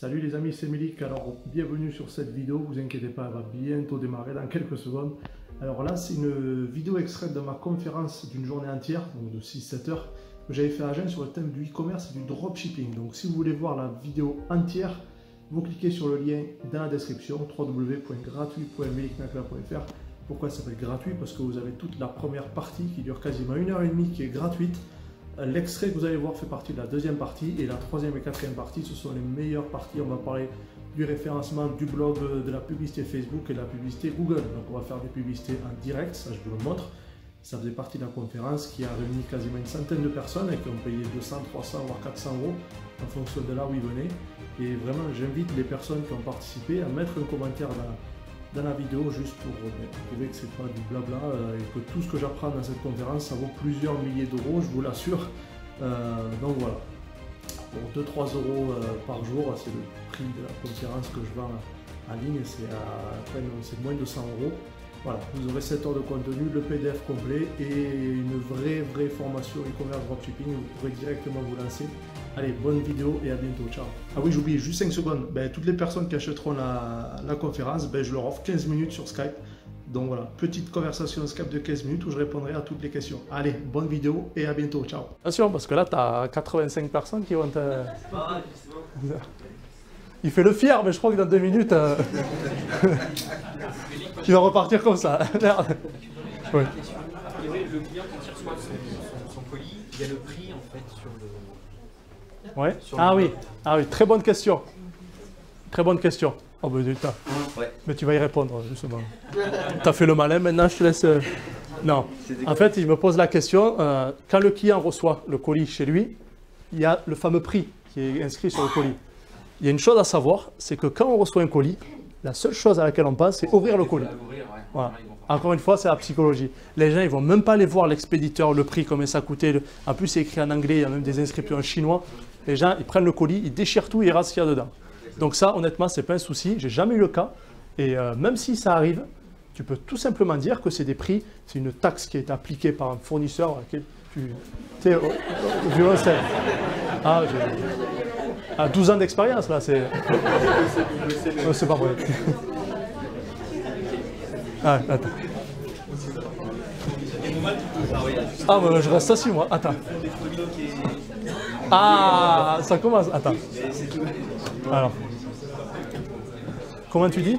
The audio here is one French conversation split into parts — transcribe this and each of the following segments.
Salut les amis, c'est Melik. Alors bienvenue sur cette vidéo, vous inquiétez pas, elle va bientôt démarrer dans quelques secondes. Alors là c'est une vidéo extraite de ma conférence d'une journée entière, donc de 6-7 heures, que j'avais fait à Agen sur le thème du e-commerce et du dropshipping. Donc si vous voulez voir la vidéo entière, vous cliquez sur le lien dans la description, www.gratuit.meliknakla.fr. Pourquoi ça s'appelle gratuit? Parce que vous avez toute la première partie qui dure quasiment 1h30 qui est gratuite. L'extrait que vous allez voir fait partie de la deuxième partie et la troisième et quatrième partie, ce sont les meilleures parties. On va parler du référencement, du blog, de la publicité Facebook et de la publicité Google. Donc on va faire des publicités en direct, ça je vous le montre. Ça faisait partie de la conférence qui a réuni quasiment une centaine de personnes et qui ont payé 200, 300 voire 400 euros en fonction de là où ils venaient. Et vraiment j'invite les personnes qui ont participé à mettre un commentaire dans la vidéo juste pour prouver que c'est pas du blabla et que tout ce que j'apprends dans cette conférence ça vaut plusieurs milliers d'euros, je vous l'assure. Donc voilà, pour 2-3 euros par jour, c'est le prix de la conférence que je vends en ligne, c'est moins de 100 euros. Voilà, vous aurez 7 heures de contenu, le PDF complet et une vraie formation e-commerce dropshipping, vous pourrez directement vous lancer. Allez, bonne vidéo et à bientôt, ciao. Ah oui, j'oublie, juste 5 secondes, toutes les personnes qui achèteront la conférence, je leur offre 15 minutes sur Skype. Donc voilà, petite conversation Skype de 15 minutes où je répondrai à toutes les questions. Allez, bonne vidéo et à bientôt, ciao. Attention, parce que là, tu as 85 personnes qui vont te... Il fait le fier, mais je crois que dans 2 minutes, il va repartir comme ça. Merde. Oui. Le client, quand il reçoit son colis, il y a le prix en fait sur le... Ouais. Ah oui, très bonne question. Très bonne question. Oh ben, ouais. Mais tu vas y répondre, justement. Tu as fait le malin, maintenant je te laisse... Non. En fait, il me pose la question, quand le client reçoit le colis chez lui, il y a le fameux prix qui est inscrit sur le colis. Il y a une chose à savoir, c'est que quand on reçoit un colis, la seule chose à laquelle on pense, c'est ouvrir le colis. Voilà. Encore une fois, c'est la psychologie. Les gens, ils ne vont même pas aller voir l'expéditeur, le prix, combien ça coûtait. En plus, c'est écrit en anglais, il y a même des inscriptions en chinois. Les gens, ils prennent le colis, ils déchirent tout et ils rasent ce qu'il y a dedans. Donc ça, honnêtement, c'est pas un souci. J'ai jamais eu le cas. Et même si ça arrive, tu peux tout simplement dire que c'est des prix, c'est une taxe qui est appliquée par un fournisseur. Tu sais, au violoncelle. Ah, à 12 ans d'expérience, là, c'est... c'est pas vrai. Ah, attends. Ah, mais je reste assis, moi. Attends. Ah, ça commence. Attends. Alors. Comment tu dis?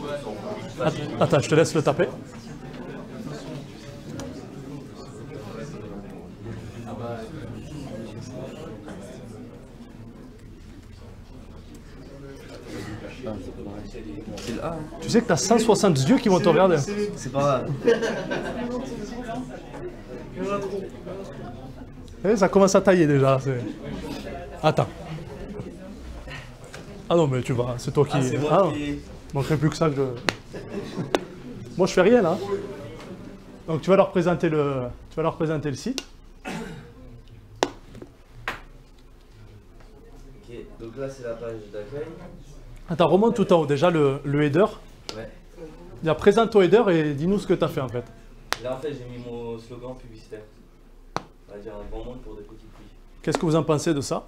Attends, je te laisse le taper. C'est le A. Tu sais que tu as 160 yeux qui vont te regarder. C'est pas grave. Ça commence à tailler déjà. Attends. Ah non, mais tu vas, c'est toi qui... Ah, c'est moi qui... manquerait plus que ça que je... Moi, je fais rien, là. Donc, tu vas leur présenter le site. Ok, donc là, c'est la page d'accueil. Attends, remonte tout en haut. Déjà, le header. Ouais. Déjà, présente ton header et dis-nous ce que tu as fait, en fait. Là, en fait, j'ai mis mon slogan publicitaire. On va dire un grand monde pour des petits prix. Qu'est-ce que vous en pensez de ça?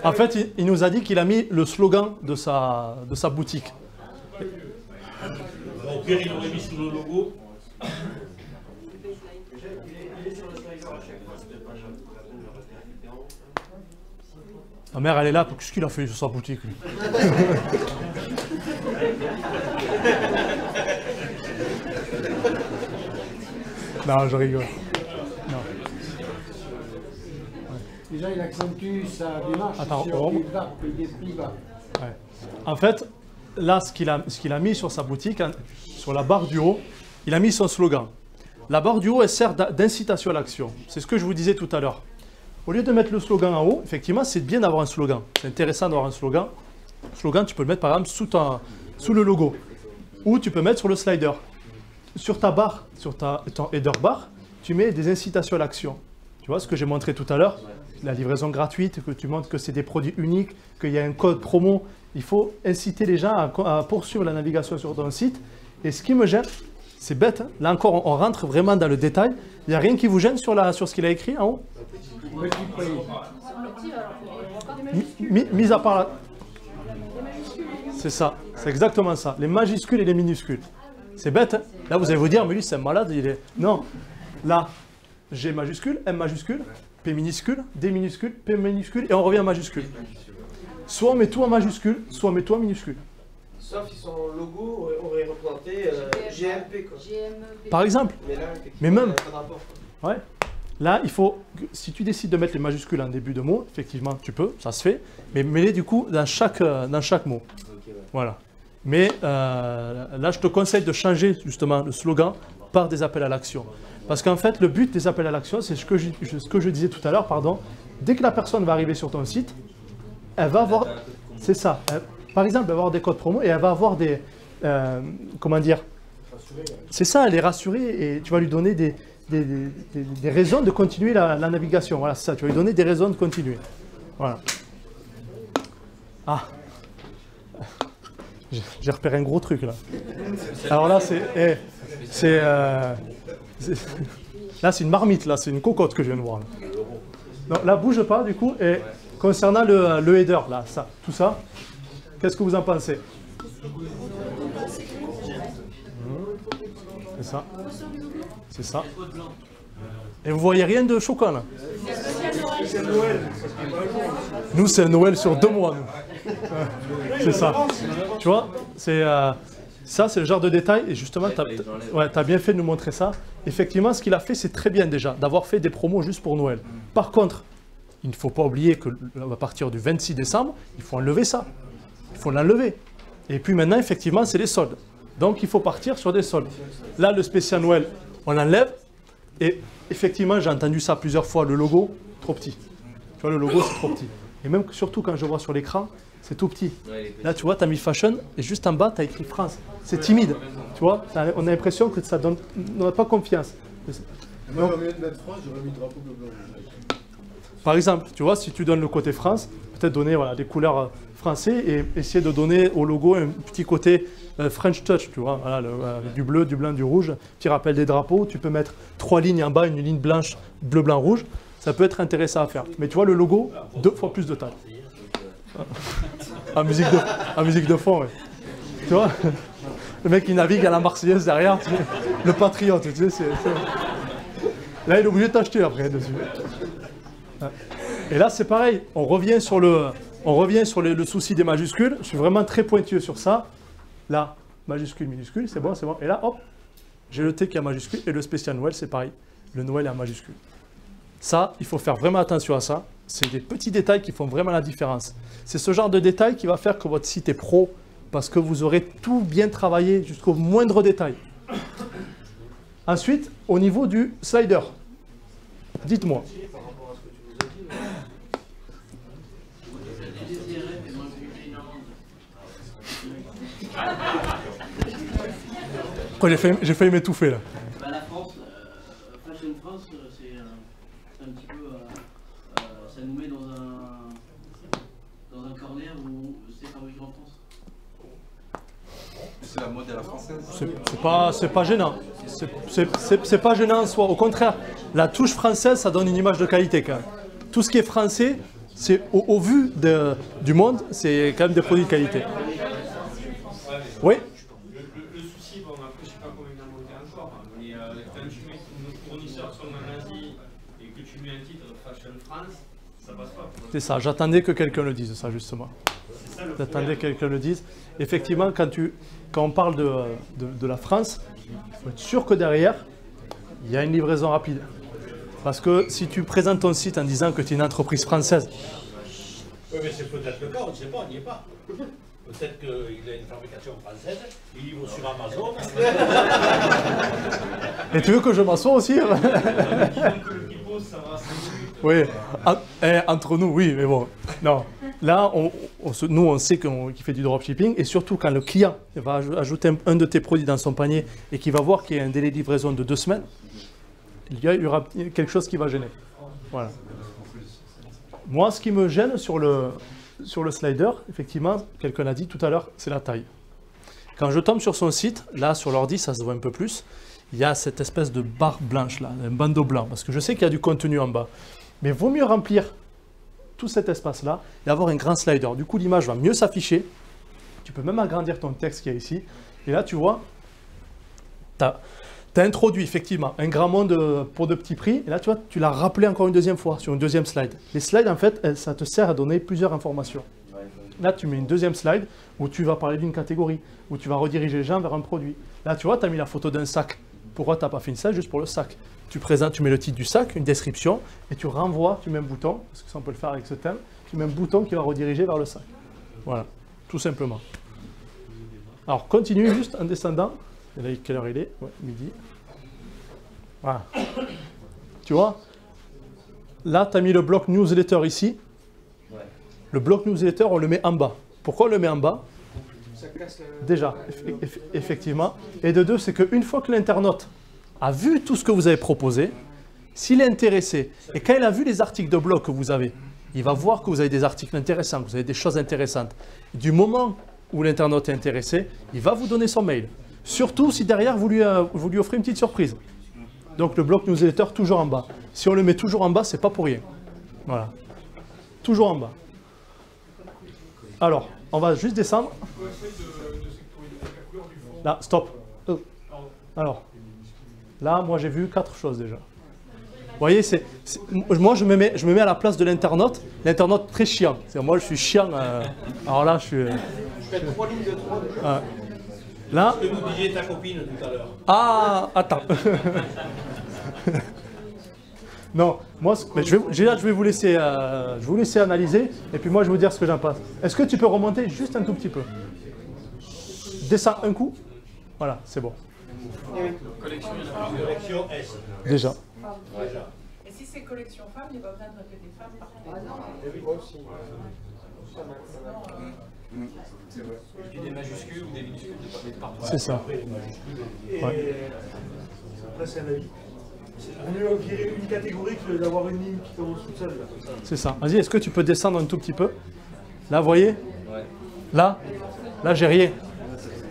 En fait, il nous a dit qu'il a mis le slogan de sa boutique. Au pire, il aurait mis sous le logo. Ma mère, elle est là. Qu'est-ce qu'il a fait sur sa boutique, lui? Non, je rigole. Non. Déjà, il accentue sa démarche sur des prix bas. Ouais. En fait, là, ce qu'il a mis sur sa boutique, sur la barre du haut, il a mis son slogan. La barre du haut, elle sert d'incitation à l'action. C'est ce que je vous disais tout à l'heure. Au lieu de mettre le slogan en haut, effectivement, c'est bien d'avoir un slogan. C'est intéressant d'avoir un slogan. Le slogan, tu peux le mettre par exemple sous le logo. Ou tu peux mettre sur le slider. Sur ta barre, sur ton header bar, tu mets des incitations à l'action. Tu vois ce que j'ai montré tout à l'heure? La livraison gratuite, que tu montres que c'est des produits uniques, qu'il y a un code promo. Il faut inciter les gens à poursuivre la navigation sur ton site. Et ce qui me gêne, C'est bête, hein. Là encore, on rentre vraiment dans le détail. Il n'y a rien qui vous gêne sur ce qu'il a écrit en haut? Mis à part la... C'est ça, c'est exactement ça. Les majuscules et les minuscules. C'est bête, hein. Là, vous allez vous dire, mais lui, c'est un malade. Non, là, G majuscule, M majuscule, P minuscule, D minuscule, P minuscule, et on revient à majuscule. Soit on met tout en majuscule, soit on met tout en minuscule. Sauf si son logo aurait représenté GMP, quoi. Par exemple. Mais là, mais même. pas de rapport. Ouais. Là, il faut, si tu décides de mettre les majuscules en début de mot, effectivement, tu peux, ça se fait, mais mets-les du coup dans chaque mot. Ok, ouais. Voilà. Mais là, je te conseille de changer justement le slogan par des appels à l'action. Parce qu'en fait, le but des appels à l'action, c'est ce que je disais tout à l'heure, pardon. Dès que la personne va arriver sur ton site, elle va avoir... C'est ça. Par exemple, elle va avoir des codes promo et elle va avoir des... comment dire? C'est ça, elle est rassurée et tu vas lui donner des raisons de continuer la navigation. Voilà, c'est ça. Tu vas lui donner des raisons de continuer. Voilà. Ah. J'ai repéré un gros truc là. Alors là, là, c'est une marmite, là, c'est une cocotte que je viens de voir. Là. Non, là, bouge pas du coup. Et concernant le header, là, ça, tout ça, qu'est-ce que vous en pensez? C'est ça. C'est ça. Et vous voyez rien de choquant là? Nous, c'est Noël sur 2 mois. C'est ça. Tu vois, ça, c'est le genre de détail. Et justement, tu as bien fait de nous montrer ça. Effectivement, ce qu'il a fait, c'est très bien déjà, d'avoir fait des promos juste pour Noël. Par contre, il ne faut pas oublier qu'à partir du 26 décembre, il faut enlever ça. Il faut l'enlever. Et puis maintenant, effectivement, c'est les soldes. Donc, il faut partir sur des soldes. Là, le spécial Noël, on l'enlève. Et effectivement, j'ai entendu ça plusieurs fois, le logo, trop petit. Tu vois, le logo, c'est trop petit. Et même surtout quand je vois sur l'écran, c'est tout petit. Là, tu vois, tu as mis Fashion et juste en bas, tu as écrit France. C'est timide. Tu vois, on a l'impression que ça donne, on n'a pas confiance. Moi, au lieu de mettre France, j'aurais mis drapeau bleu. Par exemple, tu vois, si tu donnes le côté France, peut-être donner voilà, des couleurs français et essayer de donner au logo un petit côté French touch, tu vois, voilà, du bleu, du blanc, du rouge, petit rappel des drapeaux. Tu peux mettre 3 lignes en bas, une ligne blanche, bleu, blanc, rouge. Ça peut être intéressant à faire. Mais tu vois, le logo, 2 fois plus de taille. En musique de fond, oui. Tu vois, le mec qui navigue à la Marseillaise derrière, tu sais, le patriote, tu sais, là, il est obligé de t'acheter après dessus. Et là, c'est pareil, on revient sur le souci des majuscules. Je suis vraiment très pointueux sur ça. Là, majuscule, minuscule, c'est bon, c'est bon. Et là, hop, j'ai le T qui est en majuscule et le spécial Noël, c'est pareil. Le Noël est en majuscule. Ça, il faut faire vraiment attention à ça. C'est des petits détails qui font vraiment la différence. C'est ce genre de détail qui va faire que votre site est pro, parce que vous aurez tout bien travaillé jusqu'au moindre détail. Ensuite, au niveau du slider, dites-moi. Après, j'ai failli m'étouffer là. Bah, la France, Fashion France, c'est un petit peu, ça nous met dans un corner où c'est fabriqué en France. C'est la mode à la française. C'est pas gênant. C'est pas gênant en soi. Au contraire, la touche française, ça donne une image de qualité quand même. Tout ce qui est français, c'est au vu du monde, c'est quand même des produits de qualité. Oui. Le souci, bon, après, je ne sais pas combien il en a monté encore, mais quand tu mets nos fournisseurs sont en Asie et que tu mets un titre Fashion France, ça passe pas. C'est ça, j'attendais que quelqu'un le dise, ça justement. J'attendais que quelqu'un le dise. Effectivement, quand on parle de la France, il faut être sûr que derrière, il y a une livraison rapide. Parce que si tu présentes ton site en disant que tu es une entreprise française... Oui, mais c'est peut-être le cas, on ne sait pas, on n'y est pas. Peut-être qu'il a une fabrication française, il livre sur Amazon. Et tu veux que je m'assoie aussi? Oui, entre nous, oui, mais bon. Non, là, nous, on sait qu'il fait du dropshipping, et surtout quand le client va ajouter un de tes produits dans son panier et qu'il va voir qu'il y a un délai de livraison de 2 semaines, il y aura quelque chose qui va gêner. Voilà. Moi, ce qui me gêne sur le slider, effectivement, quelqu'un l'a dit tout à l'heure, c'est la taille. Quand je tombe sur son site, là sur l'ordi, ça se voit un peu plus, il y a cette espèce de barre blanche là, un bandeau blanc, parce que je sais qu'il y a du contenu en bas. Mais vaut mieux remplir tout cet espace-là et avoir un grand slider. Du coup, l'image va mieux s'afficher. Tu peux même agrandir ton texte qu'il y a ici. Et là, tu vois, tu as introduit effectivement un grand monde pour de petits prix. Et là, tu vois, tu l'as rappelé encore une deuxième fois sur une deuxième slide. Les slides, en fait, ça te sert à donner plusieurs informations. Là, tu mets une deuxième slide où tu vas parler d'une catégorie, où tu vas rediriger les gens vers un produit. Là, tu vois, tu as mis la photo d'un sac. Pourquoi tu n'as pas fait une slide juste pour le sac? Tu présentes, tu mets le titre du sac, une description, et tu renvoies, tu mets un bouton, parce que ça on peut le faire avec ce thème, tu mets un bouton qui va rediriger vers le sac. Voilà, tout simplement. Alors, continue juste en descendant. Et là, quelle heure il est? Ouais, midi. Voilà. Tu vois? Là, tu as mis le bloc newsletter ici. Le bloc newsletter, on le met en bas. Pourquoi on le met en bas? Déjà, effectivement. Et de deux, c'est qu'une fois que l'internaute a vu tout ce que vous avez proposé, s'il est intéressé, et quand il a vu les articles de blog que vous avez, il va voir que vous avez des articles intéressants, que vous avez des choses intéressantes. Du moment où l'internaute est intéressé, il va vous donner son mail. Surtout si derrière, vous lui offrez une petite surprise. Donc le bloc newsletter, toujours en bas. Si on le met toujours en bas, c'est pas pour rien. Voilà. Toujours en bas. Alors, on va juste descendre. Là, stop. Alors, là, moi j'ai vu 4 choses déjà. Vous voyez, moi je me mets à la place de l'internaute. L'internaute très chiant. Moi je suis chiant. Alors là, je suis. Je fais 3 lignes de 3 déjà. Là. Tu nous disais ta copine tout à l'heure. Ah, attends. Non, moi, mais je vais vous laisser analyser, et puis moi je vais vous dire ce que j'en pense. Est-ce que tu peux remonter juste un tout petit peu? Descends un coup. Voilà, c'est bon. Collection S. Déjà. Et si c'est collection femmes, il n'y a pas besoin de répéter femmes par contre. Moi aussi. Et puis des majuscules ou des minuscules, de pas mettre partout. C'est ça. Ouais. Après, c'est un avis. On mieux virer une catégorie que d'avoir une ligne qui commence toute seule. C'est ça. Vas-y, est-ce que tu peux descendre un tout petit peu? Là, vous voyez? Là, j'ai rien.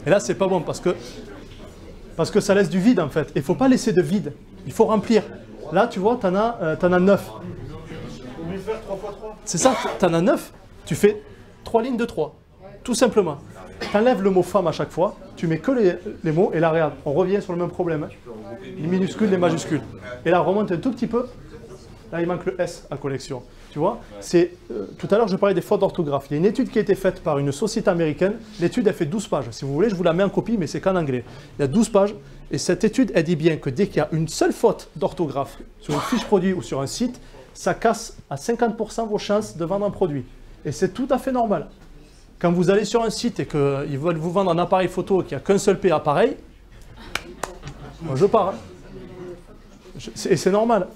Et là, c'est pas bon parce que ça laisse du vide en fait. Il ne faut pas laisser de vide. Il faut remplir. Là, tu vois, tu en as 9. On veut faire 3 x 3. C'est ça, tu en as 9. Tu fais 3 lignes de 3. Tout simplement. Tu enlèves le mot femme à chaque fois. Tu mets que les mots. Et là, regarde, on revient sur le même problème. Hein. Les minuscules, les majuscules. Et là, remonte un tout petit peu. Là, il manque le S à collection. Tu vois, tout à l'heure, je parlais des fautes d'orthographe. Il y a une étude qui a été faite par une société américaine. L'étude, elle fait 12 pages. Si vous voulez, je vous la mets en copie, mais c'est qu'en anglais. Il y a 12 pages. Et cette étude, elle dit bien que dès qu'il y a une seule faute d'orthographe sur une fiche produit ou sur un site, ça casse à 50% vos chances de vendre un produit. Et c'est tout à fait normal. Quand vous allez sur un site et qu'ils veulent vous vendre un appareil photo et qu'il n'y a qu'un seul P appareil, moi je pars. Hein. Et c'est normal.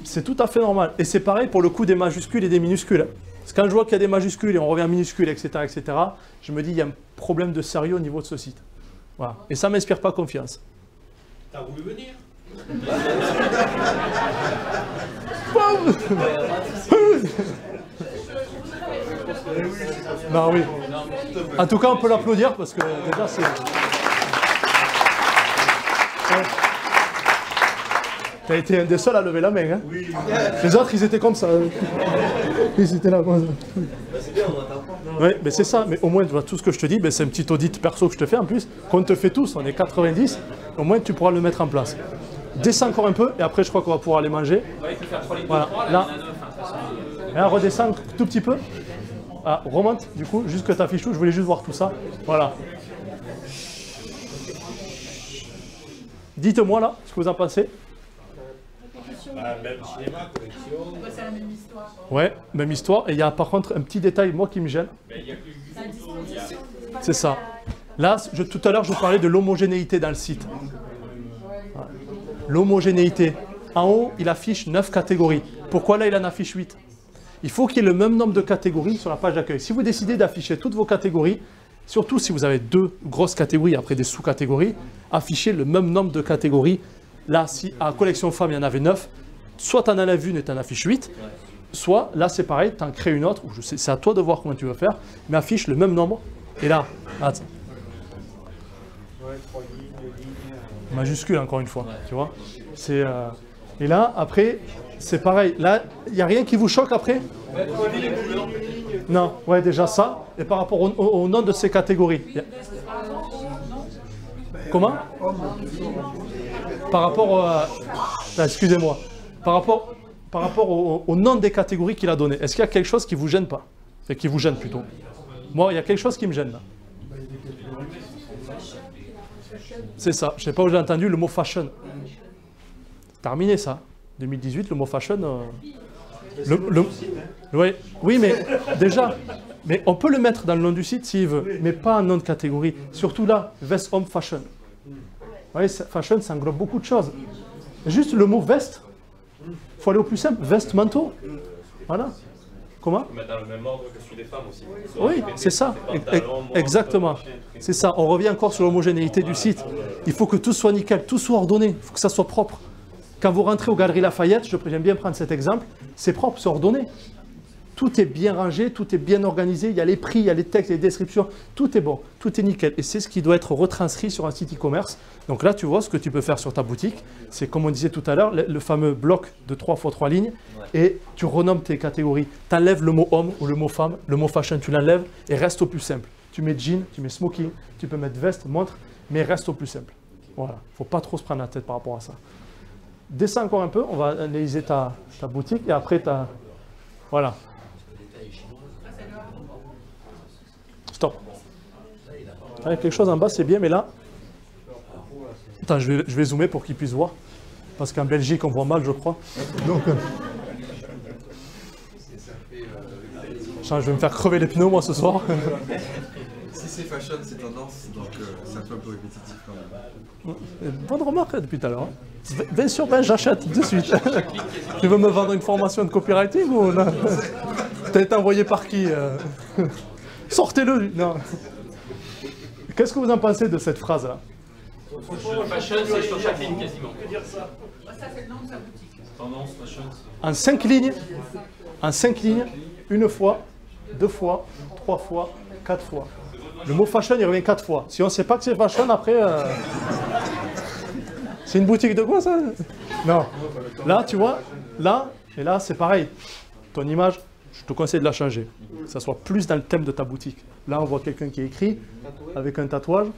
C'est tout à fait normal. Et c'est pareil pour le coup des majuscules et des minuscules. Parce que quand je vois qu'il y a des majuscules et on revient à minuscules, etc., je me dis qu'il y a un problème de sérieux au niveau de ce site. Voilà. Et ça ne m'inspire pas confiance. T'as voulu venir? Non, oui. En tout cas, on peut l'applaudir parce que déjà, c'est... Tu as été un des seuls à lever la main. Hein. Oui. Les autres, ils étaient comme ça. Ils étaient là. C'est bien, on n'entend pas. Oui, mais c'est ça. Mais au moins, tu vois, tout ce que je te dis, c'est un petit audit perso que je te fais en plus. Qu'on te fait tous, on est 90. Au moins, tu pourras le mettre en place. Descends encore un peu et après, je crois qu'on va pouvoir aller manger. Ouais, il faut faire 3 lignes voilà. de 3, là, Là. il y en a 9. Hein, Et là, redescends un tout petit peu. Ah, remonte, du coup, juste que tu affiches tout. Je voulais juste voir tout ça. Voilà. Dites-moi là, ce que vous en pensez. Même cinéma, collection. C'est la même histoire. Ouais, même histoire. Et il y a par contre un petit détail, moi, qui me gêne. C'est ça. Là, tout à l'heure, je vous parlais de l'homogénéité dans le site. L'homogénéité. En haut, il affiche 9 catégories. Pourquoi là, il en affiche 8? Il faut qu'il y ait le même nombre de catégories sur la page d'accueil. Si vous décidez d'afficher toutes vos catégories, surtout si vous avez 2 grosses catégories, après des sous-catégories, affichez le même nombre de catégories. Là, si à collection femmes, il y en avait 9, soit tu en enlèves une et tu en affiches 8, soit là, c'est pareil, tu en crées une autre, c'est à toi de voir comment tu veux faire, mais affiche le même nombre. Et là, attends. Majuscule, encore une fois, tu vois. Et là, après, c'est pareil. Là, il n'y a rien qui vous choque après? Non, ouais, déjà ça. Et par rapport au nom de ces catégories. Comment? Par rapport excusez-moi. Par rapport au nom des catégories qu'il a donné. Est-ce qu'il y a quelque chose qui vous gêne pas? Et qui vous gêne plutôt? Moi, il y a quelque chose qui me gêne là. C'est ça. Je ne sais pas où j'ai entendu le mot fashion. Terminé ça. 2018, le mot fashion. Oui, mais déjà. Mais on peut le mettre dans le nom du site s'il veut, mais pas un nom de catégorie. Surtout là, veste homme fashion. Vous voyez, fashion, ça englobe beaucoup de choses. Juste le mot veste, il faut aller au plus simple. Veste, manteau. Voilà. Comment? Mettre dans le même ordre que celui des femmes aussi. Oui, c'est ça. Exactement. C'est ça. On revient encore sur l'homogénéité du site. Il faut que tout soit nickel, tout soit ordonné. Il faut que ça soit propre. Quand vous rentrez aux Galeries Lafayette, j'aime bien prendre cet exemple, c'est propre, c'est ordonné. Tout est bien rangé, tout est bien organisé, il y a les prix, il y a les textes, les descriptions, tout est bon, tout est nickel. Et c'est ce qui doit être retranscrit sur un site e-commerce. Donc là, tu vois, ce que tu peux faire sur ta boutique, c'est comme on disait tout à l'heure, le fameux bloc de 3 x 3 lignes, et tu renommes tes catégories. Tu enlèves le mot homme ou le mot femme, le mot fashion, tu l'enlèves, et reste au plus simple. Tu mets jean, tu mets smoking, tu peux mettre veste, montre, mais reste au plus simple. Voilà, il ne faut pas trop se prendre la tête par rapport à ça. Descends encore un peu, on va analyser ta boutique, et après, voilà. Stop. Il y a quelque chose en bas, c'est bien, mais là... Attends, je vais zoomer pour qu'ils puissent voir. Parce qu'en Belgique, on voit mal, je crois. Donc... je vais me faire crever les pneus, moi, ce soir. Si c'est fashion, c'est tendance, donc c'est un peu répétitif quand même. Bonne remarque depuis tout à l'heure. 20 sur 20, j'achète de suite. Tu veux me vendre une formation de copywriting ou non? T'as été envoyé par qui? Sortez-le. Non. Qu'est-ce que vous en pensez de cette phrase-là? Fashion, c'est sur chaque ligne quasiment. Ça, c'est le nom de sa boutique. Tendance, fashion. En 5 lignes, une fois, 2 fois, 3 fois, 4 fois. Le mot fashion, il revient 4 fois. Si on ne sait pas que c'est fashion, après... C'est une boutique de quoi, ça? Non. Là, tu vois, là, et là, c'est pareil. Ton image, je te conseille de la changer. Que ça soit plus dans le thème de ta boutique. Là, on voit quelqu'un qui écrit avec un tatouage.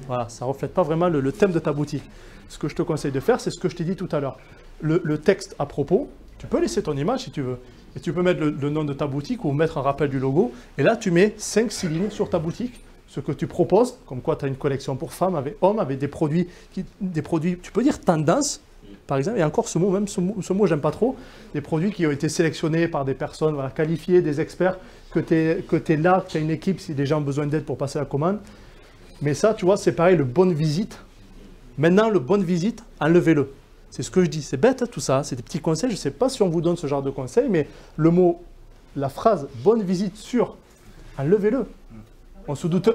Voilà, ça ne reflète pas vraiment le thème de ta boutique. Ce que je te conseille de faire, c'est ce que je t'ai dit tout à l'heure. Le texte à propos, tu peux laisser ton image si tu veux. Et tu peux mettre le nom de ta boutique ou mettre un rappel du logo. Et là, tu mets 5-6 lignes sur ta boutique. Ce que tu proposes, comme quoi tu as une collection pour femmes, avec hommes, avec des produits, tu peux dire tendance, par exemple, et encore ce mot, même ce mot j'aime pas trop, des produits qui ont été sélectionnés par des personnes qualifiées, des experts, que tu es là, que tu as une équipe si des gens ont besoin d'aide pour passer la commande. Mais ça, tu vois, c'est pareil, le bonne visite. Maintenant, le bonne visite, enlevez-le. C'est ce que je dis, c'est bête tout ça, c'est des petits conseils, je ne sais pas si on vous donne ce genre de conseils, mais le mot, la phrase bonne visite sur, enlevez-le. On se doute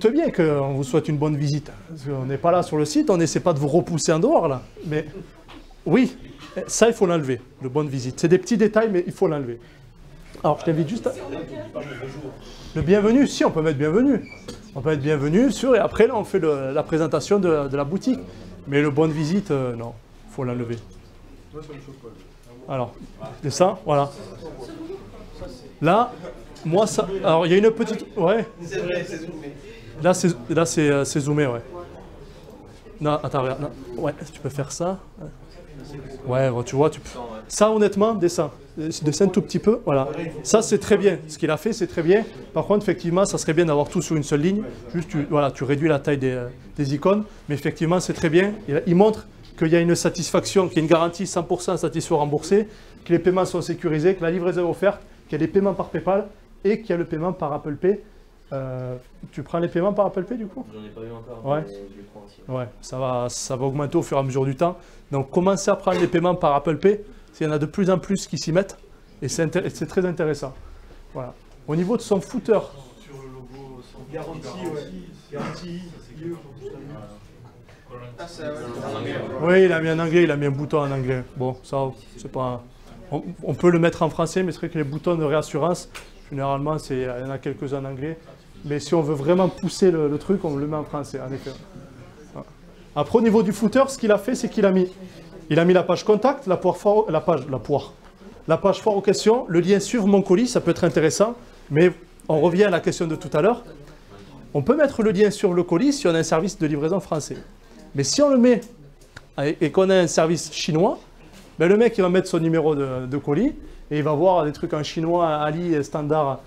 bien qu'on vous souhaite une bonne visite. On n'est pas là sur le site, on n'essaie pas de vous repousser en dehors là. Mais oui, ça il faut l'enlever, le bonne visite. C'est des petits détails, mais il faut l'enlever. Alors je t'invite juste à... Le bienvenu, si on peut mettre bienvenue. On peut mettre bienvenue sur, et après là on fait la présentation de la boutique. Mais le bonne visite, non, il faut l'enlever. Alors, c'est ça, voilà. Là... Moi, ça... Alors, il y a une petite... Ouais. C'est vrai, c'est zoomé. Là, c'est zoomé, ouais. Non, attends, regarde. Non. Ouais, tu peux faire ça. Ouais, bon, tu vois, tu peux... Ça, honnêtement, descends. Descends tout petit peu, voilà. Ça, c'est très bien. Ce qu'il a fait, c'est très bien. Par contre, effectivement, ça serait bien d'avoir tout sur une seule ligne. Juste, tu réduis la taille des icônes. Mais effectivement, c'est très bien. Il montre qu'il y a une satisfaction, qu'il y a une garantie 100% satisfait remboursé, que les paiements sont sécurisés, que la livraison est offerte, qu'il y a des paiements par PayPal, et qu'il y a le paiement par Apple Pay. Tu prends les paiements par Apple Pay du coup? J'en ai pas eu encore, ouais. Mais je les prends aussi. Ouais, ça va augmenter au fur et à mesure du temps. Donc commencez à prendre les paiements par Apple Pay, il y en a de plus en plus qui s'y mettent, et c'est très intéressant. Voilà. Au niveau de son footer... Sur le logo, sans garantie, ouais. Garantie, oui, il a mis en anglais, il a mis un bouton en anglais. Bon, ça, c'est pas... On peut le mettre en français, mais c'est vrai que les boutons de réassurance, généralement, il y en a quelques-uns en anglais. Mais si on veut vraiment pousser le truc, on le met en français, en effet. Voilà. Après, au niveau du footer, ce qu'il a fait, c'est qu'il a mis la page contact, la page foire aux questions, le lien suivre mon colis, ça peut être intéressant, mais on revient à la question de tout à l'heure. On peut mettre le lien sur le colis si on a un service de livraison français. Mais si on le met et qu'on a un service chinois, ben le mec il va mettre son numéro de colis et il va voir des trucs en chinois, Ali, standard.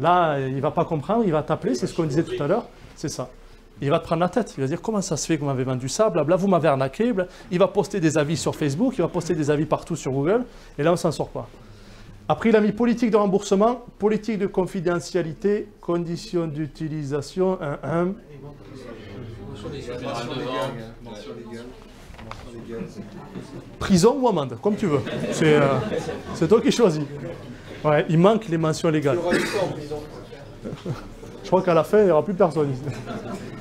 Là, il ne va pas comprendre, il va t'appeler, c'est ce qu'on disait tout à l'heure, c'est ça. Il va te prendre la tête, il va dire comment ça se fait que vous m'avez vendu ça, blabla, vous m'avez arnaqué, blabla. Il va poster des avis sur Facebook, il va poster des avis partout sur Google, et là on ne s'en sort pas. Après il a mis politique de remboursement, politique de confidentialité, conditions d'utilisation, prison ou amende, comme tu veux. C'est toi qui choisis. Ouais, il manque les mentions légales. Je crois qu'à la fin, il n'y aura plus personne.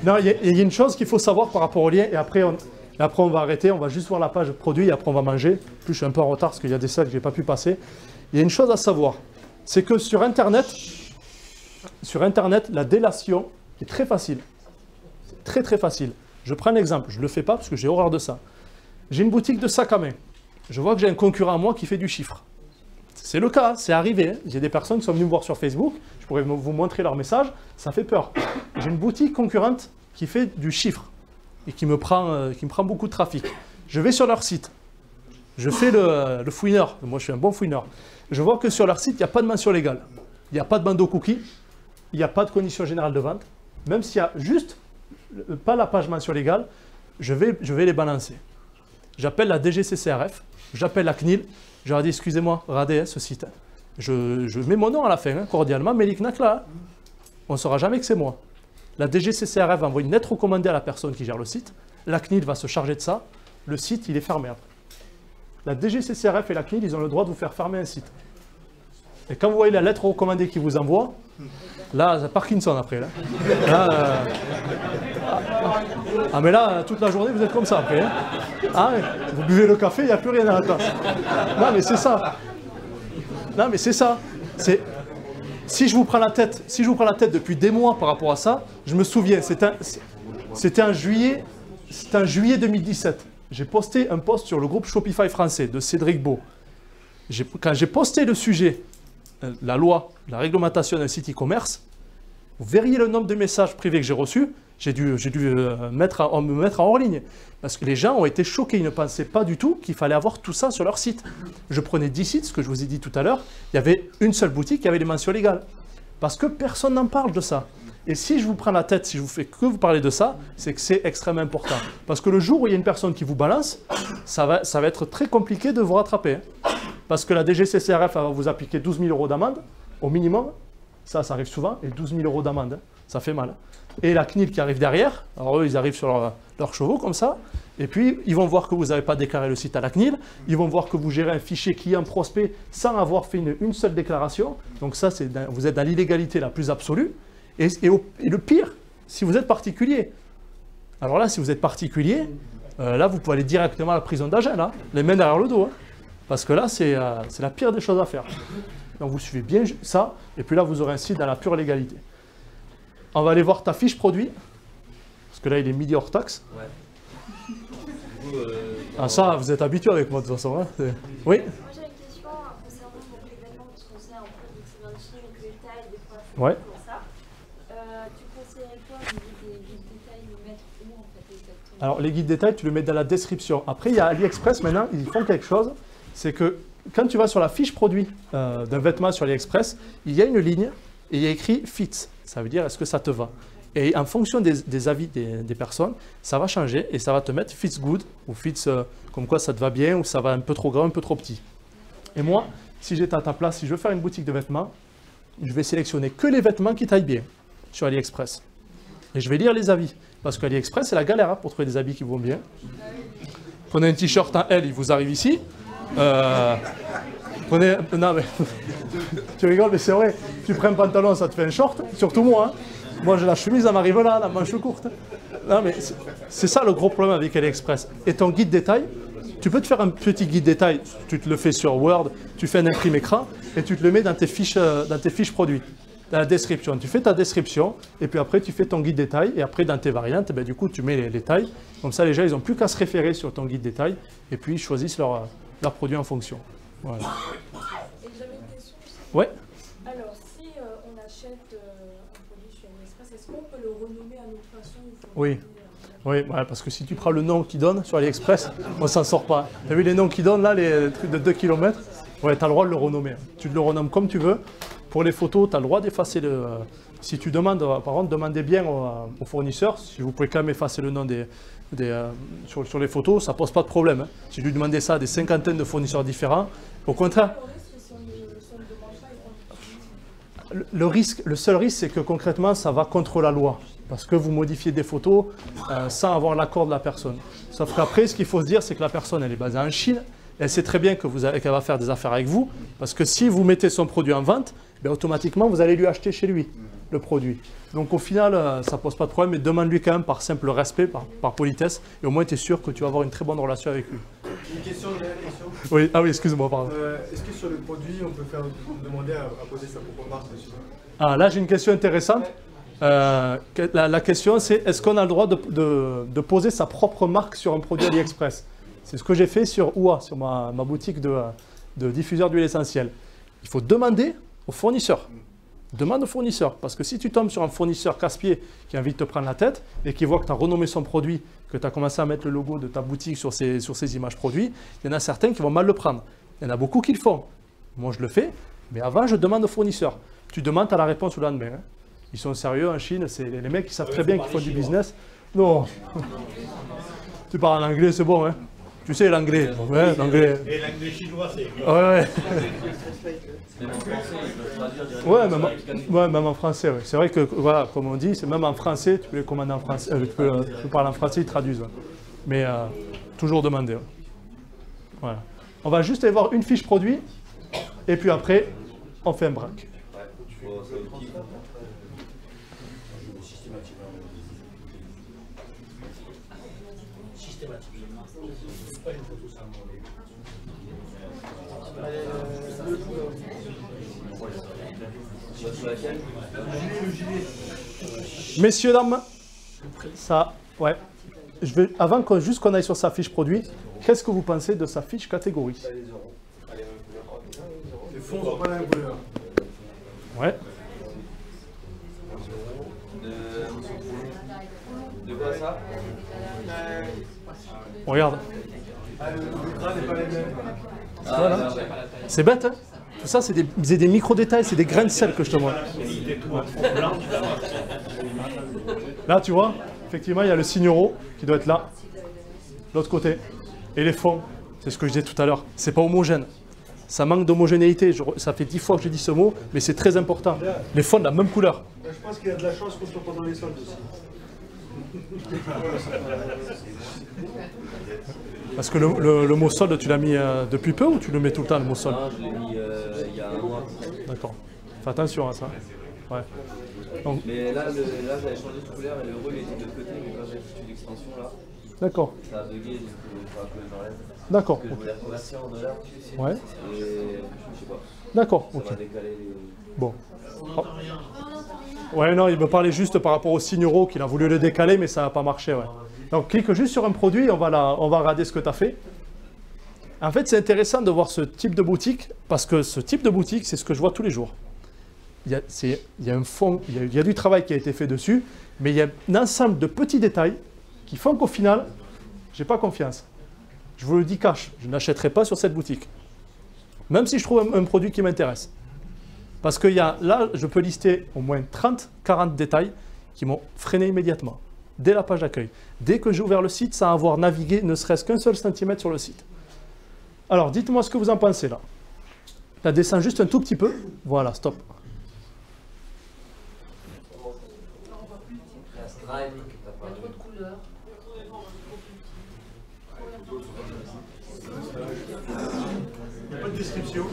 Non, il y a une chose qu'il faut savoir par rapport au lien, et après on va arrêter, on va juste voir la page produit, et après on va manger. Plus je suis un peu en retard parce qu'il y a des salles que je n'ai pas pu passer. Il y a une chose à savoir, c'est que sur Internet, la délation est très facile. C'est très très facile. Je prends un exemple, je ne le fais pas parce que j'ai horreur de ça. J'ai une boutique de sacs à main. Je vois que j'ai un concurrent à moi qui fait du chiffre. C'est le cas, c'est arrivé. Hein. J'ai des personnes qui sont venues me voir sur Facebook, je pourrais vous montrer leur message, ça fait peur. J'ai une boutique concurrente qui fait du chiffre et qui me prend beaucoup de trafic. Je vais sur leur site, je fais le fouineur, moi je suis un bon fouineur. Je vois que sur leur site, il n'y a pas de mention légale. Il n'y a pas de bandeau cookie, il n'y a pas de conditions générales de vente. Même s'il y a juste pas la page mention légale, je vais les balancer. J'appelle la DGCCRF, j'appelle la CNIL, je leur dis excusez-moi, radez ce site. Je mets mon nom à la fin, hein, cordialement, mais l'ICNAC là, on ne saura jamais que c'est moi. La DGCCRF va envoyer une lettre recommandée à la personne qui gère le site, la CNIL va se charger de ça, le site il est fermé après. La DGCCRF et la CNIL, ils ont le droit de vous faire fermer un site. Et quand vous voyez la lettre recommandée qu'ils vous envoient, là, c'est Parkinson après. Ah mais là, toute la journée, vous êtes comme ça après. Hein. Ah, vous buvez le café, il n'y a plus rien à la tasse. Non mais c'est ça. Non mais c'est ça. Si je vous prends la tête depuis des mois par rapport à ça, je me souviens, c'était en juillet 2017. J'ai posté un post sur le groupe Shopify français de Cédric Beau. Quand j'ai posté le sujet, la loi, la réglementation d'un site e-commerce, vous verriez le nombre de messages privés que j'ai reçus, j'ai dû me mettre en hors ligne. Parce que les gens ont été choqués, ils ne pensaient pas du tout qu'il fallait avoir tout ça sur leur site. Je prenais 10 sites, ce que je vous ai dit tout à l'heure, il y avait une seule boutique qui avait les mentions légales. Parce que personne n'en parle de ça. Et si je vous prends la tête, si je vous fais que vous parler de ça, c'est que c'est extrêmement important. Parce que le jour où il y a une personne qui vous balance, ça va être très compliqué de vous rattraper. Hein. Parce que la DGCCRF va vous appliquer 12 000 € d'amende, au minimum. Ça arrive souvent, et 12 000 € d'amende, hein. Ça fait mal. Et la CNIL qui arrive derrière, alors eux, ils arrivent sur leurs chevaux comme ça, et puis ils vont voir que vous n'avez pas déclaré le site à la CNIL, ils vont voir que vous gérez un fichier client prospect sans avoir fait une seule déclaration. Donc ça, vous êtes dans l'illégalité la plus absolue. Et le pire, si vous êtes particulier. Alors là, si vous êtes particulier, là, vous pouvez aller directement à la prison d'Agen, là, les mains derrière le dos. Hein, parce que là, c'est la pire des choses à faire. Donc vous suivez bien ça, et puis là, vous aurez un site dans la pure légalité. On va aller voir ta fiche produit, parce que là, il est midi hors taxe. Ouais. Du coup, ah ça, vous êtes habitué avec moi de toute façon. Hein, oui. Moi j'ai une question concernant les vêtements, parce qu'on sait un peu que c'est dans le Chine et que les tailles, des fois, c'est Ouais. pour ça. Tu conseillerais quoi au niveau des guides détails, le mettre où en fait exactement? Alors les guides détails, tu le mets dans la description. Après, il y a AliExpress maintenant, ils font quelque chose, c'est que quand tu vas sur la fiche produit d'un vêtement sur AliExpress, il y a une ligne et il y a écrit « Fits ». Ça veut dire « Est-ce que ça te va ?» Et en fonction des avis des personnes, ça va changer et ça va te mettre « Fits good » ou « Fits comme quoi ça te va bien » ou « ça va un peu trop grand, un peu trop petit ». Et moi, si j'étais à ta place, si je veux faire une boutique de vêtements, je vais sélectionner que les vêtements qui taillent bien sur AliExpress. Et je vais lire les avis. Parce qu'AliExpress, c'est la galère hein, pour trouver des habits qui vont bien. Prenez un t-shirt en L, il vous arrive ici. Prenez... Non mais... tu rigoles, mais c'est vrai. Tu prends un pantalon, ça te fait un short. Surtout moi. Hein. Moi, j'ai la chemise, elle m'arrive là, la manche courte. Non mais c'est ça le gros problème avec AliExpress. Et ton guide détail, tu peux te faire un petit guide détail. Tu te le fais sur Word, tu fais un imprimé écran et tu te le mets dans tes fiches produits. La description. Tu fais ta description et puis après tu fais ton guide détail et après dans tes variantes, ben, du coup tu mets les tailles. Comme ça les gens ils n'ont plus qu'à se référer sur ton guide détail et puis ils choisissent leur produit en fonction. Voilà. Et j'avais une question aussi. Ouais. Alors si on achète un produit sur AliExpress, est-ce qu'on peut le renommer à notre façon Oui. Oui, ouais, parce que si tu prends le nom qu'ils donnent sur AliExpress, on s'en sort pas. Tu as vu les noms qu'ils donnent là, les trucs de 2 km? Ouais, tu as le droit de le renommer. Tu le renommes comme tu veux. Pour les photos, tu as le droit d'effacer le... Si tu demandes, par contre, demandez bien au fournisseur, si vous pouvez quand même effacer le nom sur les photos, ça ne pose pas de problème. Hein. Si vous lui demandez ça à des cinquantaines de fournisseurs différents, au contraire... Le seul risque, c'est que concrètement, ça va contre la loi. Parce que vous modifiez des photos sans avoir l'accord de la personne. Sauf qu'après, ce qu'il faut se dire, c'est que la personne, elle est basée en Chine. Elle sait très bien qu'elle va faire des affaires avec vous. Parce que si vous mettez son produit en vente, ben, automatiquement, vous allez lui acheter chez lui le produit. Donc au final, ça ne pose pas de problème. Mais demande-lui quand même par simple respect, par politesse. Et au moins, tu es sûr que tu vas avoir une très bonne relation avec lui. Une question, Oui, ah oui, excuse-moi, pardon. Est-ce que sur le produit, on peut demander à poser sa propre marque dessus? Ah, là, j'ai une question intéressante. La question, c'est est-ce qu'on a le droit de poser sa propre marque sur un produit AliExpress? C'est ce que j'ai fait sur OUA, sur ma boutique de diffuseur d'huile essentielle. Il faut demander au fournisseur. Demande au fournisseur. Parce que si tu tombes sur un fournisseur casse-pied qui a envie de te prendre la tête et qui voit que tu as renommé son produit, que tu as commencé à mettre le logo de ta boutique sur ces images produits, il y en a certains qui vont mal le prendre. Il y en a beaucoup qui le font. Moi, je le fais, mais avant, je demande au fournisseur. Tu demandes, tu as la réponse le lendemain. Hein. Ils sont sérieux en Chine, c'est les mecs qui savent très bien qu'ils font du business. Non. Tu parles en anglais, c'est bon, hein? Tu sais l'anglais. Ouais, l'anglais. Et l'anglais chinois, c'est. Ouais. Ouais, même en français. Ouais. C'est vrai que, voilà, comme on dit, c'est même en français, tu peux les commander en français. Tu peux parler en français, ils traduisent. Ouais. Mais toujours demander. Ouais. Voilà. On va juste aller voir une fiche produit, et puis après, on fait un break. Messieurs, dames, ça, ouais. Avant juste qu'on aille sur sa fiche produit, qu'est-ce que vous pensez de sa fiche catégorie? Les fonds sont pas la même couleur. Ouais. De quoi ça? Regarde. Le gras n'est pas les mêmes. Voilà. C'est bête, hein? Tout ça, c'est des micro-détails, c'est des grains de sel que je te montre. Là, tu vois, effectivement, il y a le signoro qui doit être là, l'autre côté. Et les fonds, c'est ce que je disais tout à l'heure, c'est pas homogène. Ça manque d'homogénéité. Ça fait 10 fois que je dis ce mot, mais c'est très important. Les fonds de la même couleur. Je pense qu'il y a de la chance qu'on soit pas dans les soldes aussi. Parce que le mot solde, tu l'as mis depuis peu ou tu le mets tout le temps, le mot solde? Non, je l'ai mis il y a un mois. D'accord. Fais attention à ça. Ouais. Donc, mais là j'avais changé de couleur et le rôle était de l'autre côté, mais quand j'ai foutu l'extension là, d'accord. Ça a bugué, du coup il faudra que j'enlève. D'accord. Parce que je voulais reconvertir en dollars. Ouais. Et je sais pas. D'accord, ok. Ça va décaler les... Bon. Ouais, non, il me parlait juste par rapport au signoro qu'il a voulu le décaler, mais ça n'a pas marché. Ouais. Donc, clique juste sur un produit, on va regarder ce que tu as fait. En fait, c'est intéressant de voir ce type de boutique, parce que ce type de boutique, c'est ce que je vois tous les jours. Il y a un fond, il y a du travail qui a été fait dessus, mais il y a un ensemble de petits détails qui font qu'au final, je n'ai pas confiance. Je vous le dis cash, je n'achèterai pas sur cette boutique. Même si je trouve un produit qui m'intéresse. Parce que là, je peux lister au moins 30, 40 détails qui m'ont freiné immédiatement, dès la page d'accueil. Dès que j'ai ouvert le site, sans avoir navigué ne serait-ce qu'un seul centimètre sur le site. Alors, dites-moi ce que vous en pensez là. La descends juste un tout petit peu. Voilà, stop. Il n'y a pas de description.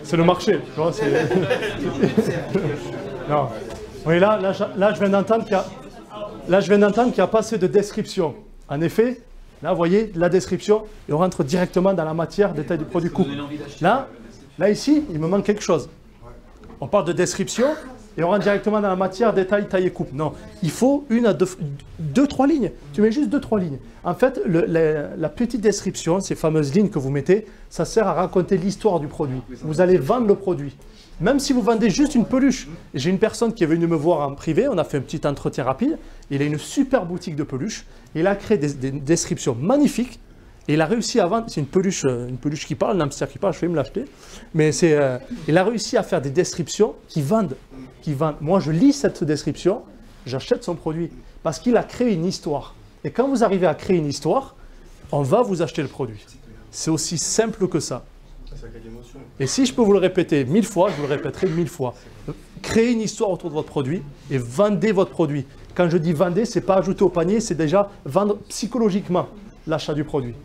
C'est le marché. Tu vois, non. Oui, là, je viens d'entendre qu'il n'y a pas assez de description. En effet, Là, vous voyez, la description, et on rentre directement dans la matière, détail du produit coupe. Là, ici, il me manque quelque chose. On parle de description, et on rentre directement dans la matière, détail, taille et coupe. Non, il faut une à deux, trois lignes. Tu mets juste 2-3 lignes. En fait, la petite description, ces fameuses lignes que vous mettez, ça sert à raconter l'histoire du produit. Vous allez vendre le produit. Même si vous vendez juste une peluche. J'ai une personne qui est venue me voir en privé, on a fait un petit entretien rapide. Il a une super boutique de peluches. Il a créé des descriptions magnifiques. Et il a réussi à vendre, c'est une peluche qui parle, un hamster qui parle, je vais me l'acheter. Mais il a réussi à faire des descriptions qui vendent. Moi, je lis cette description, j'achète son produit. Parce qu'il a créé une histoire. Et quand vous arrivez à créer une histoire, on va vous acheter le produit. C'est aussi simple que ça. Et si je peux vous le répéter 1000 fois, je vous le répéterai 1000 fois. Créez une histoire autour de votre produit et vendez votre produit. Quand je dis vendez, ce n'est pas ajouter au panier, c'est déjà vendre psychologiquement l'achat du produit.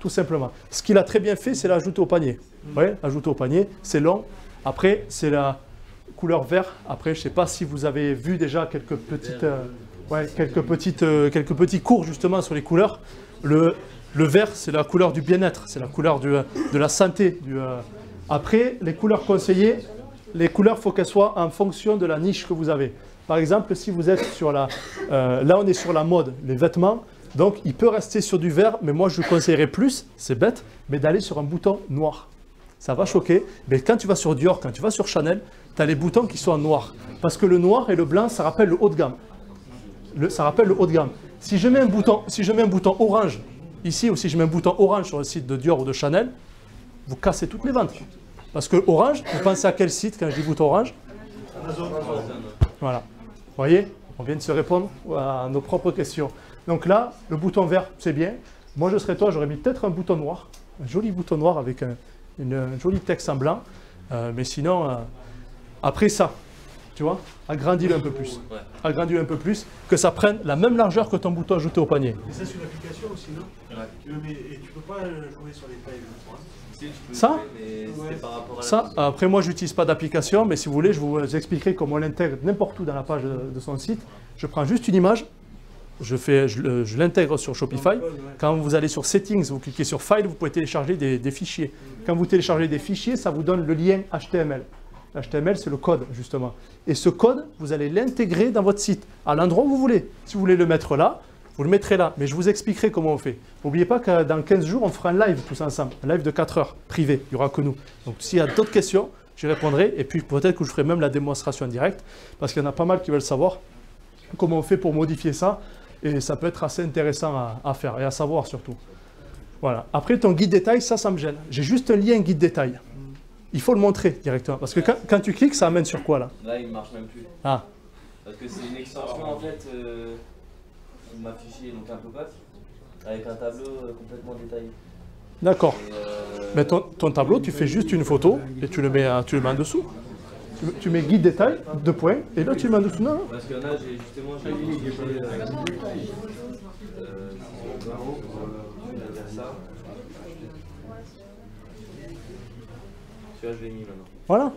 Tout simplement. Ce qu'il a très bien fait, c'est l'ajouter au panier. Vous voyez, ajouter au panier, c'est long. Après, c'est la couleur vert. Après, je ne sais pas si vous avez vu déjà quelques petits cours justement sur les couleurs. Le vert, c'est la couleur du bien-être, c'est la couleur de la santé. Après, les couleurs conseillées, les couleurs, il faut qu'elles soient en fonction de la niche que vous avez. Par exemple, si vous êtes sur là on est sur la mode, les vêtements, donc il peut rester sur du vert, mais moi je vous conseillerais plus, c'est bête, mais d'aller sur un bouton noir. Ça va choquer, mais quand tu vas sur Dior, quand tu vas sur Chanel, tu as les boutons qui sont en noir. Parce que le noir et le blanc, ça rappelle le haut de gamme. Ça rappelle le haut de gamme. Si je mets un bouton orange ici, ou si je mets un bouton orange sur le site de Dior ou de Chanel, vous cassez toutes les ventes. Parce que orange, vous pensez à quel site quand je dis bouton orange? Amazon. Voilà. Vous voyez, on vient de se répondre à nos propres questions. Donc là, le bouton vert, c'est bien. Moi, je serais toi, j'aurais mis peut-être un bouton noir. Un joli bouton noir avec un joli texte en blanc. Mais sinon, après ça, tu vois, agrandis-le un peu plus. Ouais. Agrandis-le un peu plus, que ça prenne la même largeur que ton bouton ajouté au panier. Et ça, c'est une application aussi, non? Ouais. Et tu peux pas jouer sur les tailles, je crois. Ça, après moi, je n'utilise pas d'application, mais si vous voulez, je vous expliquerai comment on l'intègre n'importe où dans la page de son site. Je prends juste une image, je l'intègre sur Shopify. Quand vous allez sur Settings, vous cliquez sur File, vous pouvez télécharger des fichiers. Quand vous téléchargez des fichiers, ça vous donne le lien HTML. L'HTML, c'est le code, justement. Et ce code, vous allez l'intégrer dans votre site, à l'endroit où vous voulez. Si vous voulez le mettre là, vous le mettrez là. Mais je vous expliquerai comment on fait. N'oubliez pas que dans 15 jours, on fera un live tous ensemble. Un live de 4 heures, privé. Il n'y aura que nous. Donc, s'il y a d'autres questions, j'y répondrai. Et puis, peut-être que je ferai même la démonstration en direct. Parce qu'il y en a pas mal qui veulent savoir comment on fait pour modifier ça. Et ça peut être assez intéressant à faire et à savoir surtout. Voilà. Après, ton guide détail, ça me gêne. J'ai juste un lien guide détail. Il faut le montrer directement. Parce que quand tu cliques, ça amène sur quoi là? Là, il ne marche même plus. Ah. Parce que c'est une extension en fait qui m'a fiché donc un pop-up avec un tableau complètement détaillé. D'accord. Mais ton tableau, tu fais juste une photo et tu le mets en dessous. Tu mets guide détail, 2 points, et là tu le mets en dessous. Non, non. Parce que là, j'ai utilisé ça. Je l'ai mis maintenant. Voilà.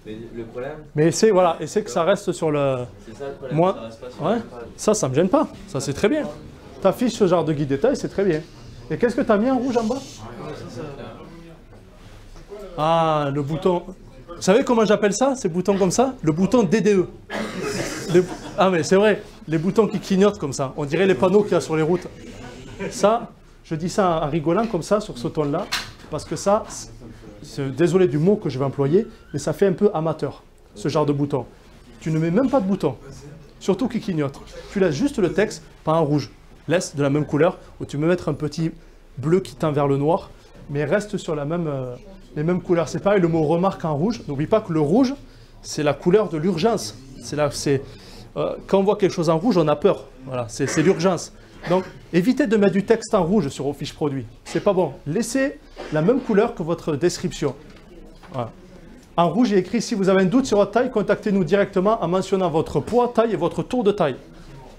Mais le problème. Mais essaie que ça reste sur le. C'est ça le problème. Moi, ça reste pas sur ouais. Ça me gêne pas. Ça c'est très bien. T'affiches ce genre de guide détail, c'est très bien. Et qu'est-ce que tu as mis en rouge en bas? Ah, le bouton. Vous savez comment j'appelle ça, ces boutons comme ça? Le bouton DDE. Ah mais c'est vrai, les boutons qui clignotent comme ça. On dirait les panneaux qu'il y a sur les routes. Ça, je dis ça en rigolant comme ça, sur ce ton-là, parce que ça. Désolé du mot que je vais employer, mais ça fait un peu amateur, ce genre de bouton. Tu ne mets même pas de bouton, surtout qui clignote. Tu laisses juste le texte, pas en rouge. Laisse de la même couleur, ou tu peux mettre un petit bleu qui tend vers le noir, mais reste sur les mêmes couleurs. C'est pareil, le mot remarque en rouge. N'oublie pas que le rouge, c'est la couleur de l'urgence. Quand on voit quelque chose en rouge, on a peur. Voilà, c'est l'urgence. Donc, évitez de mettre du texte en rouge sur vos fiches produits. C'est pas bon. Laissez la même couleur que votre description. Voilà. En rouge, il est écrit « Si vous avez un doute sur votre taille, contactez-nous directement en mentionnant votre poids, taille et votre tour de taille. »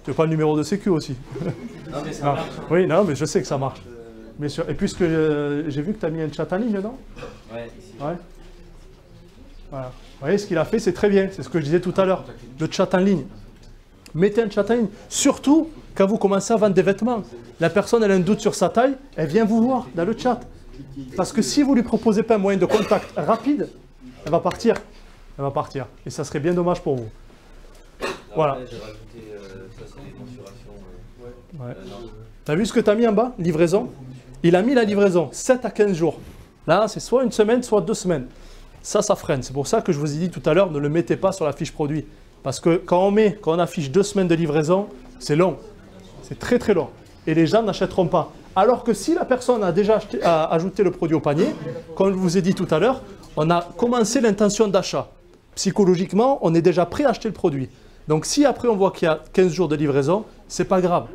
Tu veux pas le numéro de sécu aussi? Non, mais ça marche. Oui, non, mais je sais que ça marche. Mais et puisque j'ai vu que tu as mis un chat en ligne, non? Ouais, ici. Ouais. Voilà. Vous voyez, ce qu'il a fait, c'est très bien. C'est ce que je disais tout à l'heure. Le chat en ligne. Mettez un chat en ligne. Surtout quand vous commencez à vendre des vêtements. La personne elle a un doute sur sa taille, elle vient vous voir dans le chat. Parce que si vous ne lui proposez pas un moyen de contact rapide, elle va partir. Elle va partir. Et ça serait bien dommage pour vous. Voilà. J'ai rajouté, ça c'est les mensurations. Ouais. T'as vu ce que tu as mis en bas? Livraison. Il a mis la livraison 7 à 15 jours. Là, c'est soit une semaine, soit 2 semaines. Ça freine. C'est pour ça que je vous ai dit tout à l'heure, ne le mettez pas sur la fiche produit. Parce que quand on affiche 2 semaines de livraison, c'est long. C'est très très long. Et les gens n'achèteront pas. Alors que si la personne a déjà ajouté le produit au panier, comme je vous ai dit tout à l'heure, on a commencé l'intention d'achat. Psychologiquement, on est déjà prêt à acheter le produit. Donc si après on voit qu'il y a 15 jours de livraison, c'est pas grave.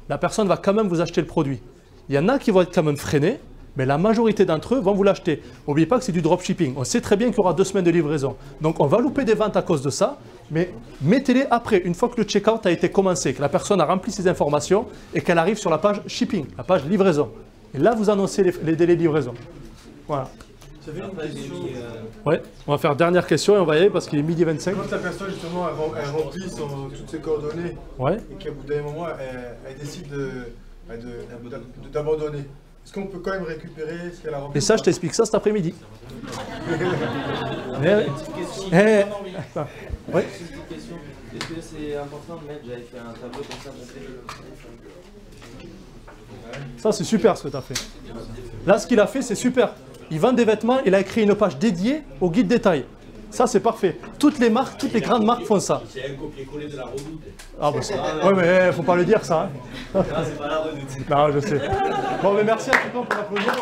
La personne va quand même vous acheter le produit. Il y en a qui vont être quand même freinés, mais la majorité d'entre eux vont vous l'acheter. N'oubliez pas que c'est du dropshipping. On sait très bien qu'il y aura 2 semaines de livraison. Donc on va louper des ventes à cause de ça, mais mettez-les après, une fois que le checkout a été commencé, que la personne a rempli ses informations et qu'elle arrive sur la page shipping, la page livraison. Et là, vous annoncez les délais de livraison. Voilà. J'avais une question. Ouais, on va faire dernière question et on va y aller parce qu'il est midi 25. Quand la personne justement elle remplit toutes ses coordonnées et qu'à bout d'un moment elle décide d'abandonner, est-ce qu'on peut quand même récupérer ce qu'elle a rempli? Et ça, je t'explique ça cet après-midi. Oui. Est-ce que c'est important de mettre, j'avais fait un tableau comme ça complet. Ça, c'est super ce que tu as fait. Là, ce qu'il a fait, c'est super. Il vend des vêtements, il a créé une page dédiée au guide détail. Ça, c'est parfait. Toutes les marques, toutes les grandes marques font ça. C'est un copier-coller de la Redoute. Ah bah ouais, mais faut pas le dire ça. Hein. Non, c'est pas la Redoute. Non, je sais. Bon, mais merci à tout le monde pour l'applaudir.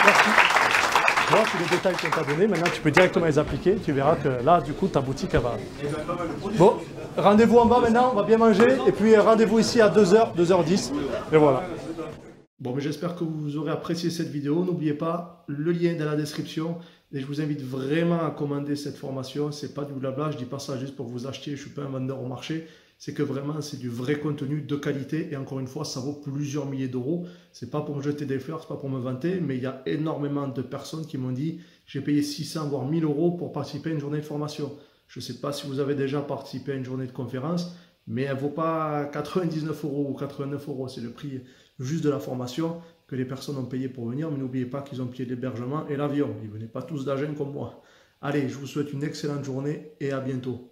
Merci. Voilà, c'est les détails qu'on t'a donnés. Maintenant, tu peux directement les appliquer. Tu verras que là, du coup, ta boutique, elle va... Bon, rendez-vous en bas maintenant, on va bien manger. Et puis, rendez-vous ici à 2h, 2h10. Et voilà. Bon, mais j'espère que vous aurez apprécié cette vidéo. N'oubliez pas, le lien est dans la description. Et je vous invite vraiment à commander cette formation. C'est pas du blabla, je dis pas ça juste pour vous acheter. Je suis pas un vendeur au marché. C'est que vraiment, c'est du vrai contenu de qualité. Et encore une fois, ça vaut plusieurs milliers d'euros. C'est pas pour me jeter des fleurs, c'est pas pour me vanter. Mais il y a énormément de personnes qui m'ont dit j'ai payé 600 voire 1000 euros pour participer à une journée de formation. Je sais pas si vous avez déjà participé à une journée de conférence, mais elle vaut pas 99 euros ou 89 euros. C'est le prix juste de la formation que les personnes ont payé pour venir. Mais n'oubliez pas qu'ils ont payé l'hébergement et l'avion. Ils ne venaient pas tous d'Agen comme moi. Allez, je vous souhaite une excellente journée et à bientôt.